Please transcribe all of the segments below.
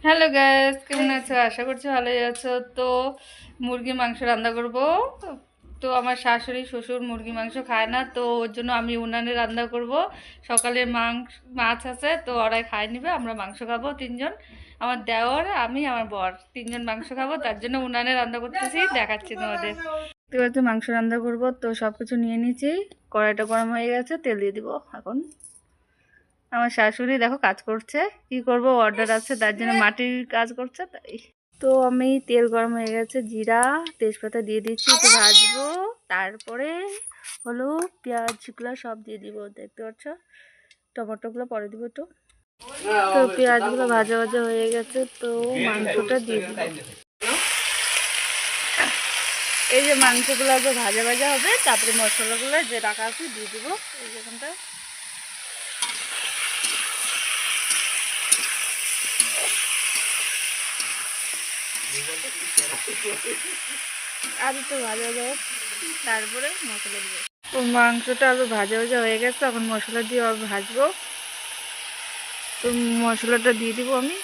Hello guys, কেমন আছো? আশা করছি ভালোই আছো। তো মুরগি মাংস রান্না করব। তো আমার শাশুড়ি শ্বশুর মুরগি মাংস খায় না, তো ওর জন্য আমি উনানে রান্না করব। সকালের মাছ আছে, তো ওরাই খায় নিবে, আমরা মাংস খাবো তিনজন। আমার দেওর, আমি, আমার বর তিনজন মাংস খাবো, তার জন্য উনানে রান্না করতেছি, দেখাচ্ছি তোমাদের। তো হচ্ছে মাংস রান্না করব, তো সব কিছু নিয়ে নিয়েছি। কড়াইটা গরম হয়ে গেছে, তেল দিয়ে দিব এখন। আমার শাশুড়ি দেখো কাজ করছে, কি করব, অর্ডার আছে, তার জন্য মাটির কাজ করছে তাই। তো আমি তেল গরম হয়ে গেছে, জিরা তেজপাতা দিয়ে দিচ্ছি, একটু ভাজবো। তারপরে হলো পেঁয়াজগুলো সব দিয়ে দিব, দেখতে পাচ্ছ। টমেটোগুলো পরে দিব একটু। তো পেঁয়াজগুলো ভাজা ভাজা হয়ে গেছে, তো মাংসটা দিয়ে দিব। এই যে মাংসগুলো আগে ভাজা ভাজা হবে, তারপরে মশলাগুলো যে রাখা আছে দিয়ে দিব। এই যেখানটা আর একটু ভাজা ভাজা হোক, তারপরে মশলা দিব। তো মাংসটা আলু ভাজা ভাজা হয়ে গেছে, এখন মশলা দিয়ে আবার ভাজবো। তো মশলাটা দিয়ে দিব আমি।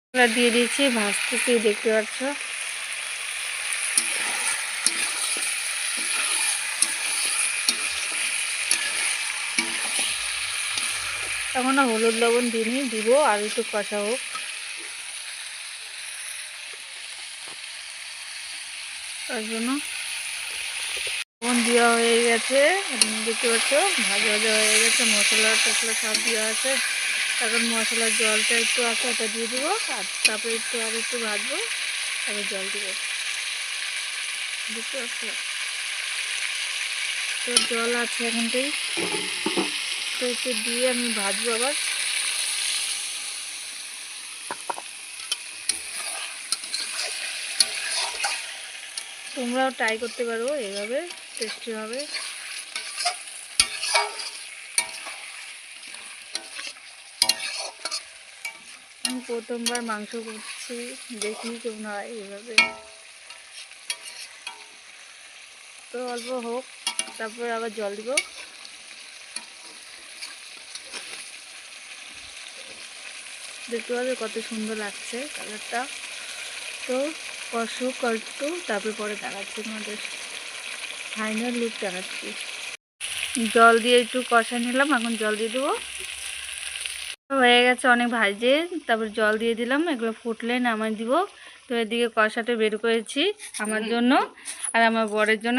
মশলা দিয়ে দিয়েছি, ভাজতেছি, দেখতে পাচ্ছ। এখনো হলুদ লবণ দিইনি, দিব আর একটু কষা হোক তার জন্য। লবণ দেওয়া হয়ে গেছে, দেখতে পাচ্ছ, ভাজা ভাজা হয়ে গেছে, মশলা টসলা সব দেওয়া আছে। এখন মশলার জলটা একটু আছে, ওটা দিয়ে দিব, আর তারপরে আর একটু ভাজবো, তারপর জল দিব, দেখতে পাচ্ছ। তো জল আছে এখানটাই, তো একটু দিয়ে আমি ভাজবো আবার। তোমরাও ট্রাই করতে পারো, এইভাবে টেস্টি হবে। আমি প্রথমবার মাংস করছি, দেখি কেমন হয় এইভাবে। তো অল্প হোক, তারপর আবার জল দিব। দেখতে পাবে কত সুন্দর লাগছে কালারটা। তো কষুক একটু, তারপরে পরে দেখাচ্ছি তোমাদের ফাইনাল লুক দেখাচ্ছি। জল দিয়ে একটু কষা নিলাম, এখন জল দিয়ে দেবো। হয়ে গেছে অনেক ভাজে, তারপর জল দিয়ে দিলাম, এগুলো ফুটলে নামাই দিব। তো এদিকে কষাটা বের করেছি আমার জন্য আর আমার বরের জন্য।